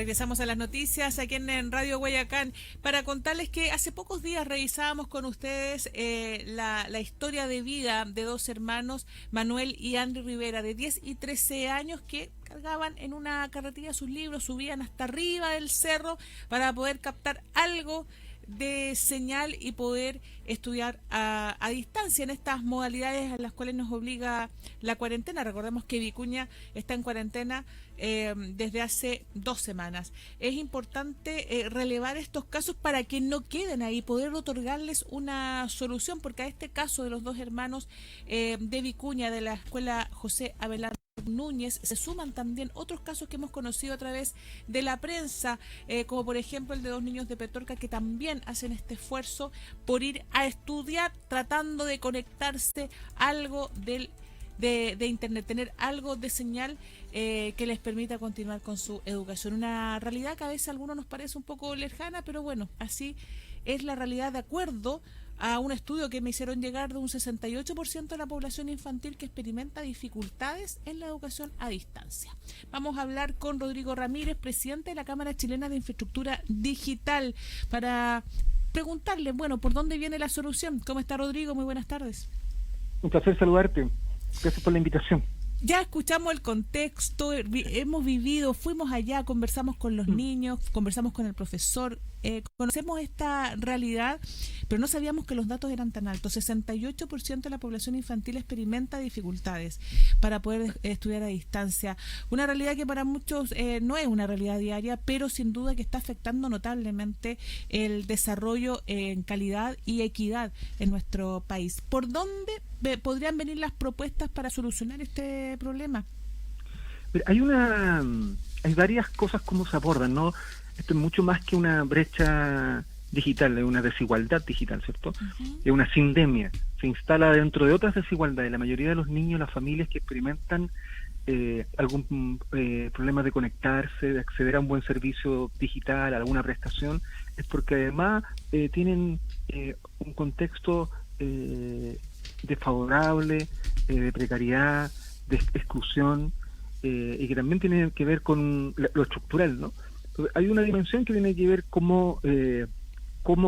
Regresamos a las noticias aquí en Radio Guayacán para contarles que hace pocos días revisábamos con ustedes la historia de vida de dos hermanos, Manuel y Andy Rivera, de 10 y 13 años, que cargaban en una carretilla sus libros, subían hasta arriba del cerro para poder captar algo de señal y poder estudiar a distancia en estas modalidades a las cuales nos obliga la cuarentena. Recordemos que Vicuña está en cuarentena desde hace 2 semanas. Es importante relevar estos casos para que no queden ahí, poder otorgarles una solución, porque a este caso de los dos hermanos de Vicuña, de la escuela José Abelardo Núñez, se suman también otros casos que hemos conocido a través de la prensa, como por ejemplo el de dos niños de Petorca que también hacen este esfuerzo por ir a estudiar, tratando de conectarse algo de internet, tener algo de señal que les permita continuar con su educación. Una realidad que a veces a algunos nos parece un poco lejana, pero bueno, así es la realidad, de acuerdo a un estudio que me hicieron llegar, de un 68% de la población infantil que experimenta dificultades en la educación a distancia. Vamos a hablar con Rodrigo Ramírez, presidente de la Cámara Chilena de Infraestructura Digital, para preguntarle, bueno, ¿por dónde viene la solución? ¿Cómo está, Rodrigo? Muy buenas tardes. Un placer saludarte. Gracias por la invitación. Ya escuchamos el contexto, hemos vivido, fuimos allá, conversamos con los niños, conversamos con el profesor, conocemos esta realidad, pero no sabíamos que los datos eran tan altos. 68% de la población infantil experimenta dificultades para poder estudiar a distancia. Una realidad que para muchos no es una realidad diaria, pero sin duda que está afectando notablemente el desarrollo en calidad y equidad en nuestro país. ¿Por dónde podrían venir las propuestas para solucionar este problema? Hay varias cosas como se abordan, ¿no? Esto es mucho más que una brecha digital, es una desigualdad digital, ¿cierto? Es una sindemia, se instala dentro de otras desigualdades. La mayoría de los niños, las familias que experimentan algún problema de conectarse, de acceder a un buen servicio digital, a alguna prestación, es porque además tienen un contexto desfavorable, de precariedad, de exclusión, y que también tiene que ver con lo estructural, ¿no? Entonces, hay una dimensión que tiene que ver cómo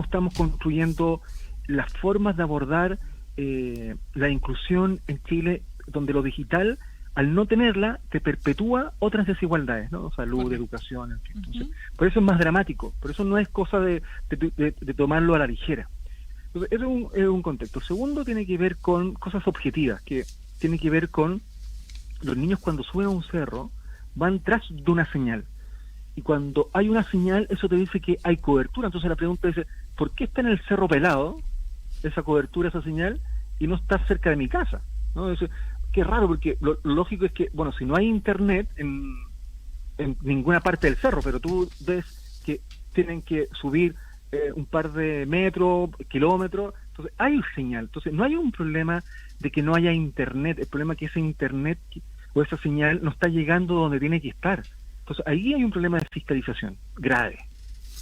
estamos construyendo las formas de abordar la inclusión en Chile, donde lo digital, al no tenerla, te perpetúa otras desigualdades, ¿no? Salud, educación, en fin. Entonces, por eso es más dramático, por eso no es cosa de tomarlo a la ligera. Entonces, eso es un contexto. Segundo, tiene que ver con cosas objetivas, que tiene que ver con los niños cuando suben a un cerro, van tras de una señal. Y cuando hay una señal, eso te dice que hay cobertura. Entonces la pregunta es, ¿por qué está en el cerro pelado esa cobertura, esa señal, y no está cerca de mi casa? ¿No? Qué raro, porque lo lógico es que, bueno, si no hay internet en ninguna parte del cerro, pero tú ves que tienen que subir un par de metros, kilómetros, entonces hay señal. Entonces no hay un problema de que no haya internet, el problema es que ese internet o esa señal no está llegando donde tiene que estar. Entonces ahí hay un problema de fiscalización grave,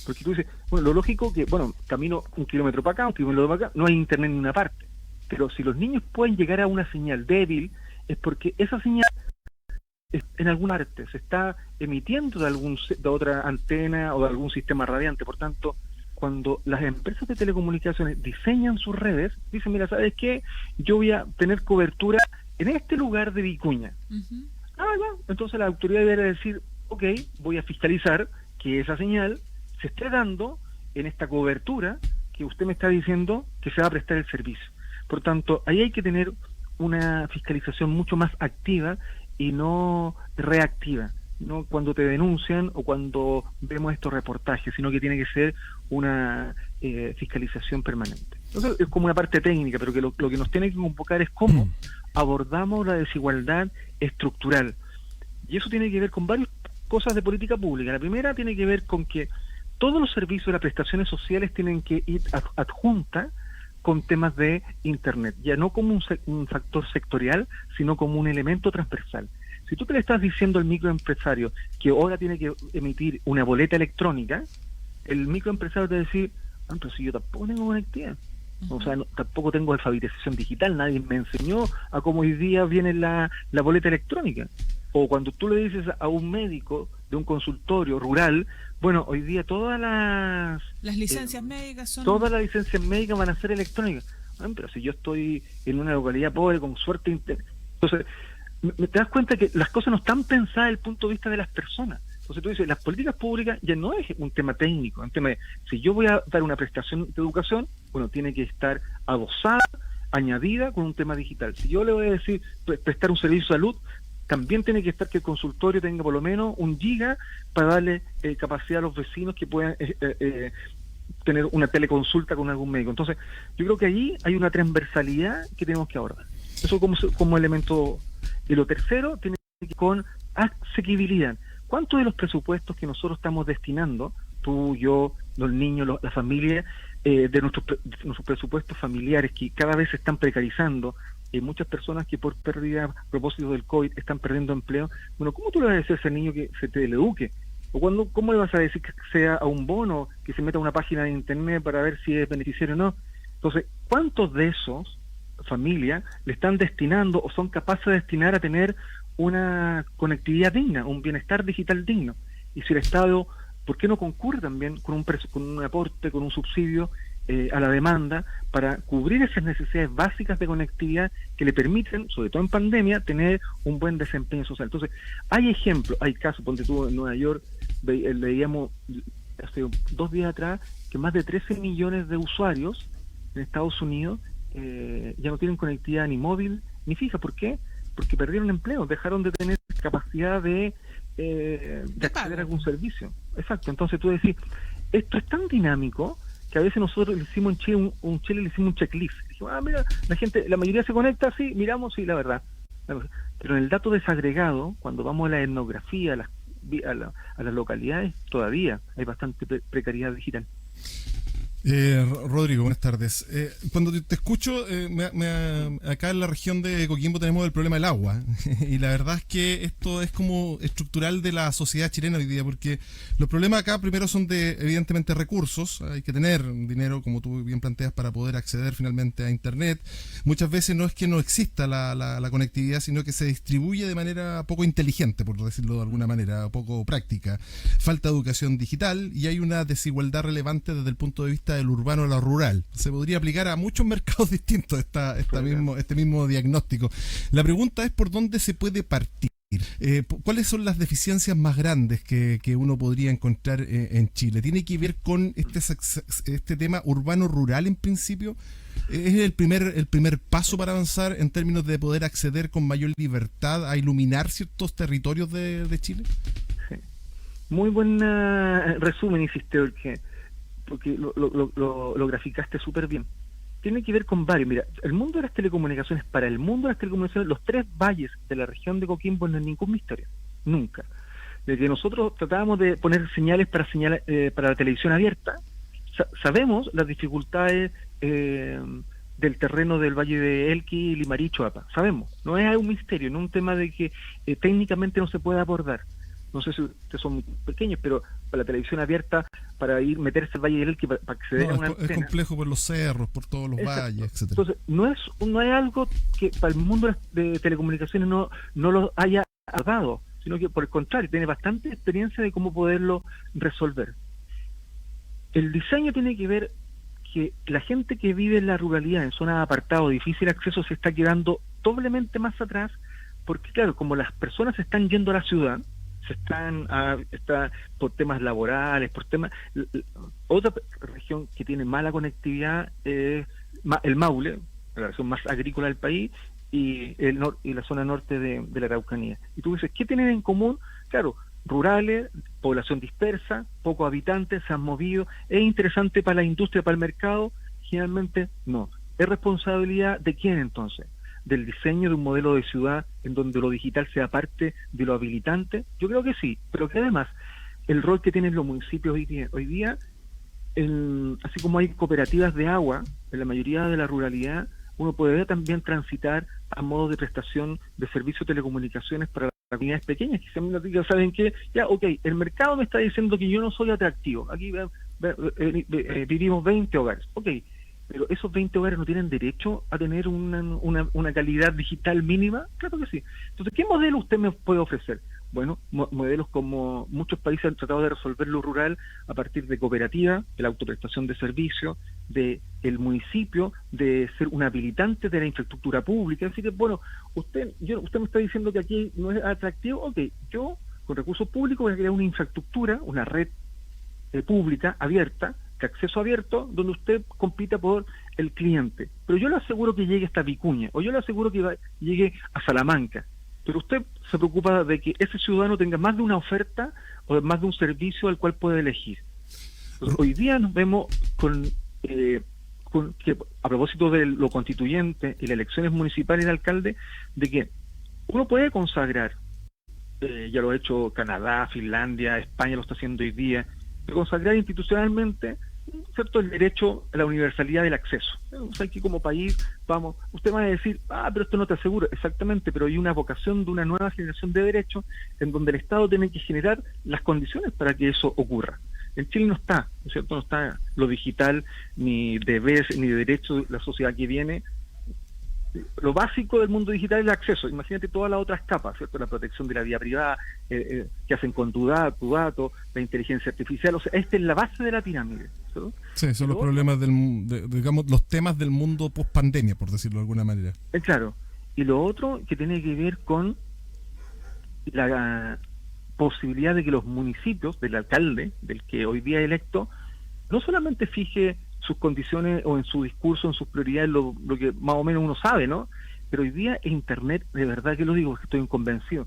porque tú dices, bueno, lo lógico que, bueno, camino 1 kilómetro para acá, 1 kilómetro para acá, no hay internet en ninguna parte, pero si los niños pueden llegar a una señal débil, es porque esa señal en alguna parte se está emitiendo de otra antena o de algún sistema radiante. Por tanto, cuando las empresas de telecomunicaciones diseñan sus redes, dicen, mira, ¿sabes qué? Yo voy a tener cobertura en este lugar de Vicuña. Entonces la autoridad debería decir, ok, voy a fiscalizar que esa señal se esté dando en esta cobertura que usted me está diciendo que se va a prestar el servicio. Por tanto, ahí hay que tener una fiscalización mucho más activa y no reactiva, no cuando te denuncian o cuando vemos estos reportajes, sino que tiene que ser una fiscalización permanente. Entonces es como una parte técnica, pero que lo que nos tiene que convocar es cómo abordamos la desigualdad estructural. Y eso tiene que ver con varias cosas de política pública. La primera tiene que ver con que todos los servicios de las prestaciones sociales tienen que ir adjunta con temas de Internet, ya no como un factor sectorial, sino como un elemento transversal. Si tú te le estás diciendo al microempresario que ahora tiene que emitir una boleta electrónica, el microempresario te va a decir, pero si yo tampoco tengo conectividad, o sea, tampoco tengo alfabetización digital, nadie me enseñó a cómo hoy día viene la boleta electrónica. O cuando tú le dices a un médico de un consultorio rural, bueno, hoy día las licencias médicas son... todas las licencias médicas van a ser electrónicas. Pero si yo estoy en una localidad pobre, con suerte... Entonces, te das cuenta que las cosas no están pensadas desde el punto de vista de las personas. Entonces tú dices, las políticas públicas ya no es un tema técnico, es un tema de, si yo voy a dar una prestación de educación, bueno, tiene que estar adosada, añadida con un tema digital. Si yo le voy a decir prestar un servicio de salud, también tiene que estar que el consultorio tenga por lo menos 1 giga para darle capacidad a los vecinos que puedan tener una teleconsulta con algún médico. Entonces, yo creo que allí hay una transversalidad que tenemos que abordar. Eso como elemento. Y lo tercero tiene que ver con asequibilidad. ¿Cuántos de los presupuestos que nosotros estamos destinando, tú, yo, los niños, la familia, de nuestros presupuestos familiares que cada vez se están precarizando, muchas personas que por pérdida a propósito del COVID están perdiendo empleo? Bueno, ¿cómo tú le vas a decir a ese niño que se teleeduque? ¿O cómo le vas a decir que sea a un bono, que se meta a una página de internet para ver si es beneficiario o no? Entonces, ¿cuántos de esos familias le están destinando o son capaces de destinar a tener una conectividad digna, un bienestar digital digno? Y si el Estado, ¿por qué no concurre también con un aporte, con un subsidio a la demanda para cubrir esas necesidades básicas de conectividad que le permiten, sobre todo en pandemia, tener un buen desempeño social? Entonces, hay ejemplos, hay casos, ponte tú en Nueva York, leíamos hace 2 días atrás que más de 13 millones de usuarios en Estados Unidos ya no tienen conectividad ni móvil ni fija. ¿Por qué? Porque perdieron empleo, dejaron de tener capacidad de acceder a algún servicio. Exacto. Entonces tú decís, esto es tan dinámico que a veces nosotros le hicimos en Chile le hicimos un checklist. Dijimos, mira, la mayoría se conecta, sí, miramos, sí, la verdad. Pero en el dato desagregado, cuando vamos a la etnografía, a las localidades, todavía hay bastante precariedad digital. Rodrigo, buenas tardes. Cuando te escucho, acá en la región de Coquimbo tenemos el problema del agua y la verdad es que esto es como estructural de la sociedad chilena hoy día, porque los problemas acá primero son de, evidentemente, recursos. Hay que tener dinero, como tú bien planteas, para poder acceder finalmente a internet. Muchas veces no es que no exista la conectividad, sino que se distribuye de manera poco inteligente, por decirlo de alguna manera, poco práctica. Falta educación digital y hay una desigualdad relevante desde el punto de vista del urbano a lo rural. Se podría aplicar a muchos mercados distintos este mismo diagnóstico. La pregunta es por dónde se puede partir. ¿Cuáles son las deficiencias más grandes que uno podría encontrar en Chile? ¿Tiene que ver con este tema urbano-rural en principio? ¿Es el primer paso para avanzar en términos de poder acceder con mayor libertad a iluminar ciertos territorios de Chile? Sí. Muy buen resumen hiciste, porque lo graficaste súper bien. Tiene que ver con varios. Mira, el mundo de las telecomunicaciones, para el mundo de las telecomunicaciones, los 3 valles de la región de Coquimbo no es ningún misterio. Nunca. Desde que nosotros tratábamos de poner señales para la televisión abierta, sabemos las dificultades del terreno del Valle de Elqui, Limarí, Choapa. Sabemos. No es un misterio, no es un tema de que técnicamente no se puede abordar. No sé si ustedes son muy pequeños, pero para la televisión abierta, para meterse al Valle del Elqui, para acceder a una antena, es complejo por los cerros, por todos los valles, etcétera. Entonces, no es algo que para el mundo de telecomunicaciones no lo haya dado, sino que por el contrario, tiene bastante experiencia de cómo poderlo resolver. El diseño tiene que ver que la gente que vive en la ruralidad, en zonas apartadas de difícil acceso, se está quedando doblemente más atrás, porque claro, como las personas se están yendo a la ciudad, está por temas laborales, por temas. Otra región que tiene mala conectividad es el Maule, la región más agrícola del país, y la zona norte de la Araucanía. Y tú dices, ¿qué tienen en común? Claro, rurales, población dispersa, pocos habitantes, se han movido. ¿Es interesante para la industria, para el mercado? Generalmente no. ¿Es responsabilidad de quién entonces? ¿Del diseño de un modelo de ciudad en donde lo digital sea parte de lo habilitante? Yo creo que sí, pero que además el rol que tienen los municipios hoy día, así como hay cooperativas de agua en la mayoría de la ruralidad, uno puede también transitar a modos de prestación de servicios de telecomunicaciones para las comunidades pequeñas, que saben que ya, el mercado me está diciendo que yo no soy atractivo, aquí vivimos 20 hogares, pero esos 20 hogares no tienen derecho a tener una calidad digital mínima. Claro que sí. Entonces, ¿qué modelo usted me puede ofrecer? Bueno, modelos como muchos países han tratado de resolver lo rural a partir de cooperativas, de la autoprestación de servicios, de el municipio, de ser un habilitante de la infraestructura pública. Así que, bueno, usted me está diciendo que aquí no es atractivo. Ok, yo con recursos públicos voy a crear una infraestructura, una red pública, abierta, de acceso abierto, donde usted compita por el cliente. Pero yo le aseguro que llegue hasta Vicuña, o yo le aseguro que llegue a Salamanca. Pero usted se preocupa de que ese ciudadano tenga más de una oferta o más de un servicio al cual puede elegir. Entonces, hoy día nos vemos con que, a propósito de lo constituyente y las elecciones municipales de alcalde, de que uno puede consagrar, ya lo ha hecho Canadá, Finlandia, España lo está haciendo hoy día, de consagrar institucionalmente, ¿cierto?, el derecho a la universalidad del acceso. O sea, que como país, usted va a decir, pero esto no te asegura, exactamente, pero hay una vocación de una nueva generación de derechos en donde el Estado tiene que generar las condiciones para que eso ocurra. En Chile no está, ¿no es cierto?, no está lo digital, ni deberes, ni derechos de la sociedad que viene. Lo básico del mundo digital es el acceso. Imagínate todas las otras capas, ¿cierto? La protección de la vida privada, que hacen con tu dato, la inteligencia artificial. O sea, esta es la base de la pirámide, ¿cierto? Sí, son los problemas digamos, los temas del mundo post pandemia, por decirlo de alguna manera. Claro. Y lo otro que tiene que ver con la posibilidad de que los municipios, del alcalde, del que hoy día es electo, no solamente fije sus condiciones o en su discurso, en sus prioridades, lo que más o menos uno sabe, ¿no? Pero hoy día Internet, de verdad que lo digo, porque estoy convencido,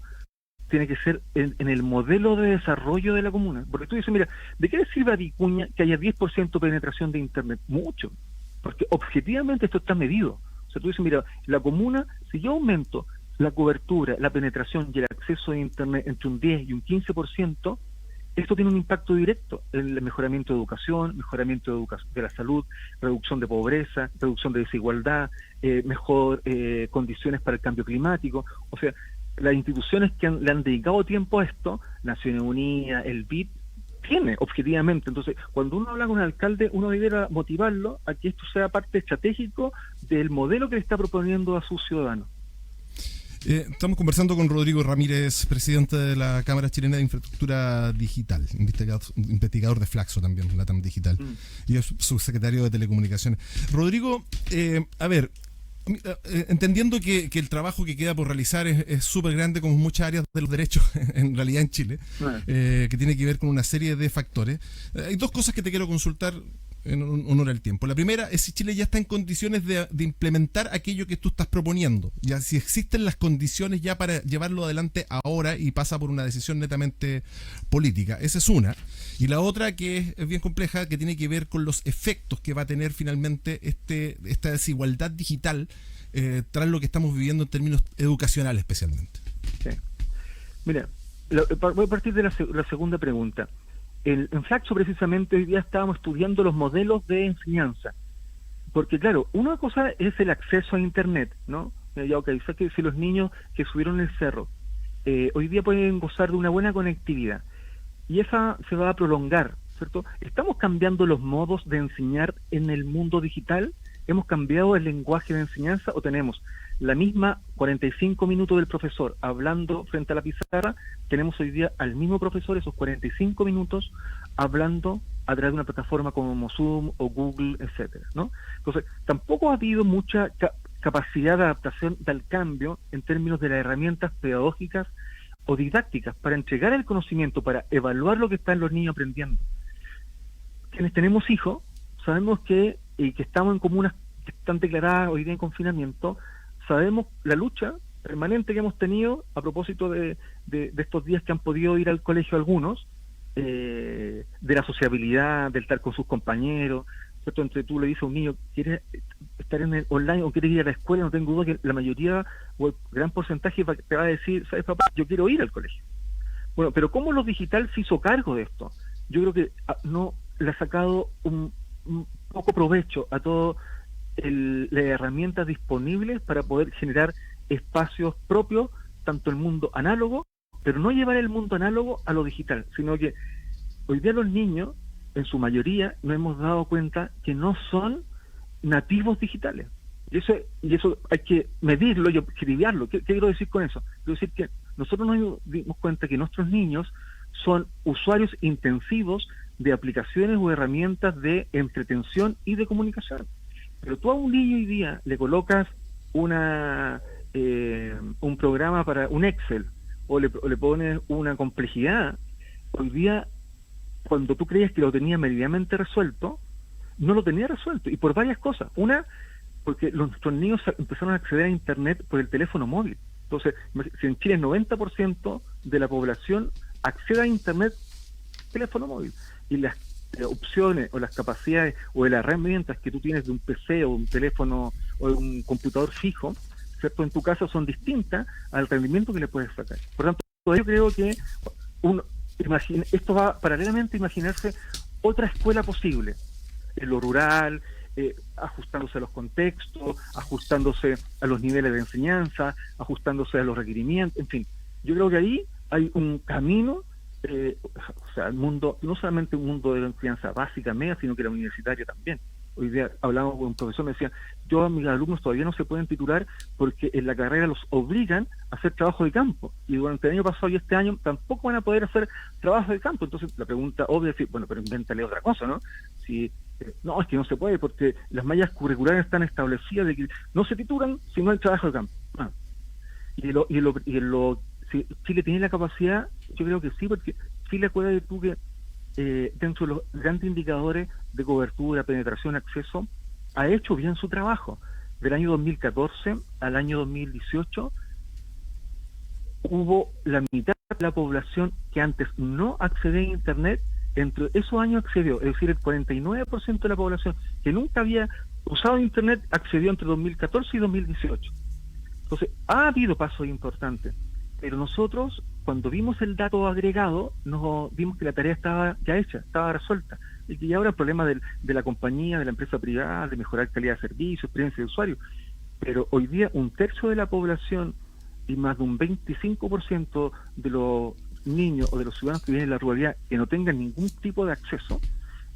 tiene que ser en el modelo de desarrollo de la comuna. Porque tú dices, mira, ¿de qué le sirve a Vicuña que haya 10% de penetración de Internet? Mucho, porque objetivamente esto está medido. O sea, tú dices, mira, la comuna, si yo aumento la cobertura, la penetración y el acceso a Internet entre un 10 y un 15%, esto tiene un impacto directo en el mejoramiento de educación, mejoramiento de la salud, reducción de pobreza, reducción de desigualdad, mejor condiciones para el cambio climático. O sea, las instituciones que le han dedicado tiempo a esto, Naciones Unidas, el BID, tiene objetivamente. Entonces, cuando uno habla con un alcalde, uno debería motivarlo a que esto sea parte estratégico del modelo que le está proponiendo a sus ciudadanos. Estamos conversando con Rodrigo Ramírez, presidente de la Cámara Chilena de Infraestructura Digital, investigador de Flaxo también, LATAM Digital, y es subsecretario de Telecomunicaciones. Rodrigo, a ver, entendiendo que el trabajo que queda por realizar es súper grande, como muchas áreas de los derechos en realidad en Chile, que tiene que ver con una serie de factores, hay dos cosas que te quiero consultar en honor al tiempo. La primera es si Chile ya está en condiciones de implementar aquello que tú estás proponiendo, ya si existen las condiciones ya para llevarlo adelante ahora y pasa por una decisión netamente política. Esa es una. Y la otra, que es bien compleja, que tiene que ver con los efectos que va a tener finalmente esta desigualdad digital tras lo que estamos viviendo en términos educacionales especialmente. Sí. Mira, voy a partir de la segunda pregunta. En Flaxo precisamente hoy día estábamos estudiando los modelos de enseñanza, porque claro, una cosa es el acceso a Internet, ¿no? Ya, ok, o sea que si los niños que subieron el cerro hoy día pueden gozar de una buena conectividad, y esa se va a prolongar, ¿cierto? ¿Estamos cambiando los modos de enseñar en el mundo digital? ¿Hemos cambiado el lenguaje de enseñanza o tenemos la misma 45 minutos del profesor hablando frente a la pizarra? Tenemos hoy día al mismo profesor esos 45 minutos hablando a través de una plataforma como Zoom o Google, etcétera, ¿no? Entonces, tampoco ha habido mucha capacidad de adaptación del cambio en términos de las herramientas pedagógicas o didácticas para entregar el conocimiento, para evaluar lo que están los niños aprendiendo. Quienes tenemos hijos, sabemos que estamos en comunas que están declaradas hoy día en confinamiento, sabemos la lucha permanente que hemos tenido a propósito de estos días que han podido ir al colegio algunos, de la sociabilidad, del estar con sus compañeros, ¿cierto? Entre tú le dices a un niño, ¿quieres estar en el online o quieres ir a la escuela? No tengo duda que la mayoría o el gran porcentaje te va a decir, ¿sabes, papá? Yo quiero ir al colegio. Bueno, pero ¿cómo lo digital se hizo cargo de esto? Yo creo que no le ha sacado un poco provecho a todas las herramientas disponibles para poder generar espacios propios, tanto el mundo análogo, pero no llevar el mundo análogo a lo digital, sino que hoy día los niños, en su mayoría, nos hemos dado cuenta que no son nativos digitales. Y eso hay que medirlo y objetivarlo. ¿Qué quiero decir con eso? Quiero decir que nosotros nos dimos cuenta que nuestros niños son usuarios intensivos de aplicaciones o herramientas de entretención y de comunicación. Pero tú a un niño hoy día le colocas un programa para un Excel o le pones una complejidad. Hoy día, cuando tú creías que lo tenía medianamente resuelto, no lo tenía resuelto, y por varias cosas. Una, porque nuestros niños empezaron a acceder a Internet por el teléfono móvil. Entonces, si en Chile el 90% de la población accede a Internet teléfono móvil, y las opciones o las capacidades o las herramientas que tú tienes de un PC o un teléfono o de un computador fijo, ¿cierto?, en tu casa son distintas al rendimiento que le puedes sacar. Por tanto, yo creo que esto va paralelamente a imaginarse otra escuela posible, en lo rural, ajustándose a los contextos, ajustándose a los niveles de enseñanza, ajustándose a los requerimientos, en fin. Yo creo que ahí hay un camino, o sea, el mundo, no solamente un mundo de la enseñanza básica, media, sino que la universitaria también. Hoy día hablamos con un profesor, me decía, yo a mis alumnos todavía no se pueden titular porque en la carrera los obligan a hacer trabajo de campo, y durante el año pasado y este año tampoco van a poder hacer trabajo de campo. Entonces la pregunta obvia es decir, bueno, pero invéntale otra cosa, ¿no? Si no, es que no se puede porque las mallas curriculares están establecidas de que no se titulan si no hay trabajo de campo. Si Chile tiene la capacidad, yo creo que sí, porque Chile, acuérdate tú que dentro de los grandes indicadores de cobertura, penetración, acceso, ha hecho bien su trabajo. Del año 2014 al año 2018 hubo la mitad de la población que antes no accedía a Internet, entre esos años accedió, es decir, el 49% de la población que nunca había usado Internet accedió entre 2014 y 2018. Entonces, ha habido pasos importantes, pero nosotros, cuando vimos el dato agregado, nos vimos que la tarea estaba ya hecha, estaba resuelta, y que ya ahora el problema de la compañía, de la empresa privada, de mejorar calidad de servicio, experiencia de usuario. Pero hoy día un tercio de la población y más de un 25% de los niños o de los ciudadanos que viven en la ruralidad que no tengan ningún tipo de acceso,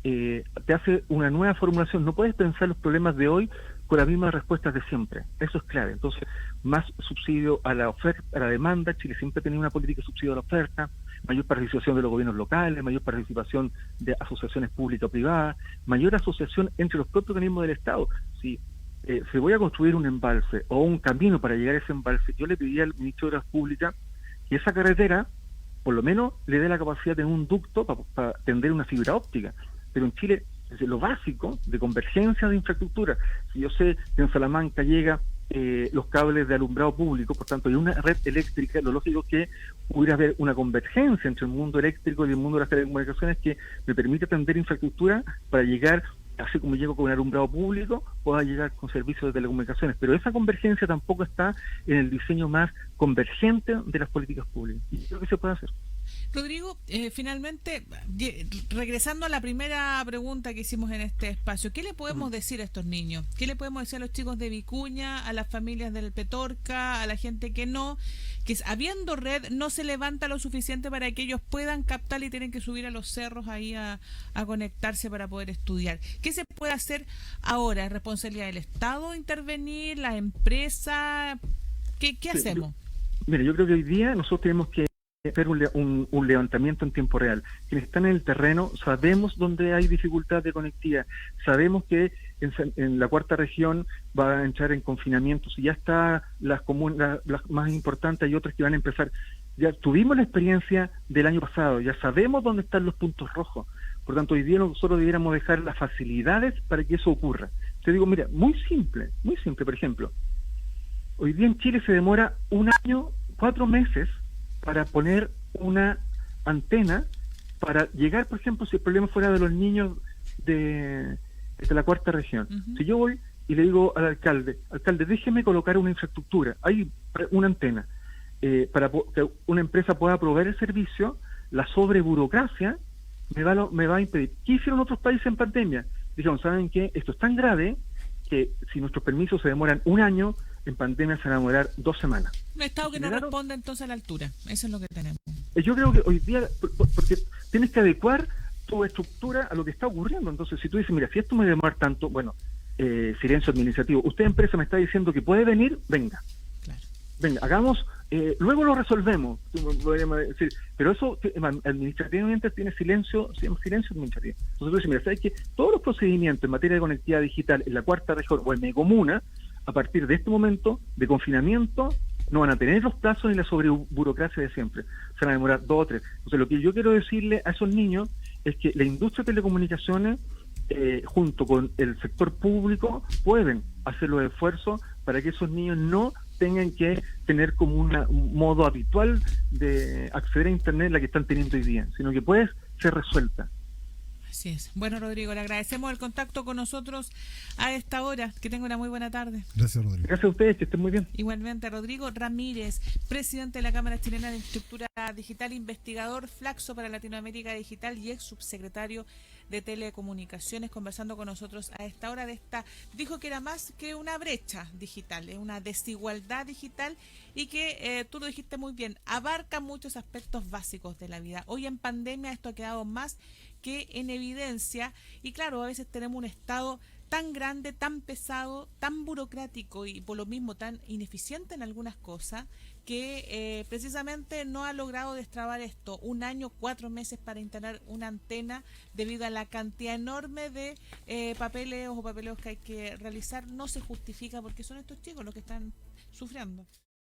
te hace una nueva formulación. No puedes pensar los problemas de hoy con las mismas respuestas de siempre. Eso es clave. Entonces, más subsidio a la oferta, a la demanda. Chile siempre ha tenido una política de subsidio a la oferta, mayor participación de los gobiernos locales, mayor participación de asociaciones públicas o privadas, mayor asociación entre los propios organismos del Estado. Si voy a construir un embalse o un camino para llegar a ese embalse, yo le pediría al ministro de Obras Públicas que esa carretera por lo menos le dé la capacidad de un ducto para tender una fibra óptica. Pero en Chile, desde lo básico de convergencia de infraestructura, si yo sé que en Salamanca llega los cables de alumbrado público, por tanto hay una red eléctrica, lo lógico es que pudiera haber una convergencia entre el mundo eléctrico y el mundo de las telecomunicaciones que me permite tender infraestructura para llegar, así como llego con un alumbrado público, pueda llegar con servicios de telecomunicaciones. Pero esa convergencia tampoco está en el diseño más convergente de las políticas públicas. Y creo que se puede hacer. Rodrigo, finalmente, regresando a la primera pregunta que hicimos en este espacio, ¿qué le podemos decir a estos niños? ¿Qué le podemos decir a los chicos de Vicuña, a las familias del Petorca, a la gente que habiendo red no se levanta lo suficiente para que ellos puedan captar y tienen que subir a los cerros ahí a conectarse para poder estudiar? ¿Qué se puede hacer ahora? ¿Es responsabilidad del Estado intervenir, la empresa? ¿Qué hacemos? Mira, yo creo que hoy día nosotros tenemos que hacer un levantamiento en tiempo real. Quienes están en el terreno sabemos dónde hay dificultad de conectividad, sabemos que en la cuarta región va a entrar en confinamiento, si ya está las comunas, las más importantes, hay otras que van a empezar. Ya tuvimos la experiencia del año pasado, ya sabemos dónde están los puntos rojos, por tanto hoy día nosotros debiéramos dejar las facilidades para que eso ocurra. Te digo, mira, muy simple, por ejemplo, hoy día en Chile se demora 1 año, 4 meses para poner una antena para llegar, por ejemplo, si el problema fuera de los niños de la cuarta región. Si yo voy y le digo al alcalde, déjeme colocar una infraestructura, hay una antena, para que una empresa pueda proveer el servicio, la sobreburocracia me va a impedir. ¿Qué hicieron otros países en pandemia? Dijeron, ¿saben qué? Esto es tan grave que si nuestros permisos se demoran 1 año, en pandemia se van a demorar 2 semanas. Un Estado que no responde entonces a la altura. Eso es lo que tenemos. Yo creo que hoy día, porque tienes que adecuar tu estructura a lo que está ocurriendo. Entonces, si tú dices, mira, si esto me demora tanto, bueno, silencio administrativo. Usted, empresa, me está diciendo que puede venir, venga. Claro. Venga, hagamos, luego lo resolvemos. Podríamos decir, pero eso administrativamente tiene silencio, se llama silencio administrativo. Entonces, decimos, mira, ¿sabes qué? Todos los procedimientos en materia de conectividad digital en la cuarta región o en mi comuna, a partir de este momento de confinamiento, no van a tener los plazos ni la sobreburocracia de siempre. Se van a demorar 2 o 3. Entonces, lo que yo quiero decirle a esos niños es que la industria de telecomunicaciones, junto con el sector público, pueden hacer los esfuerzos para que esos niños no tengan que tener como un modo habitual de acceder a Internet la que están teniendo hoy día, sino que puede ser resuelta. Así es. Bueno, Rodrigo, le agradecemos el contacto con nosotros a esta hora. Que tenga una muy buena tarde. Gracias, Rodrigo. Gracias a ustedes, que estén muy bien. Igualmente, Rodrigo Ramírez, presidente de la Cámara Chilena de Infraestructura Digital, investigador Flaxo para Latinoamérica Digital y ex subsecretario de Telecomunicaciones, conversando con nosotros a esta hora de esta. Dijo que era más que una brecha digital, una desigualdad digital, y que tú lo dijiste muy bien, abarca muchos aspectos básicos de la vida. Hoy en pandemia esto ha quedado más que en evidencia, y claro, a veces tenemos un Estado tan grande, tan pesado, tan burocrático y por lo mismo tan ineficiente en algunas cosas, que precisamente no ha logrado destrabar esto. 1 año, 4 meses para instalar una antena debido a la cantidad enorme de papeleos que hay que realizar, no se justifica porque son estos chicos los que están sufriendo.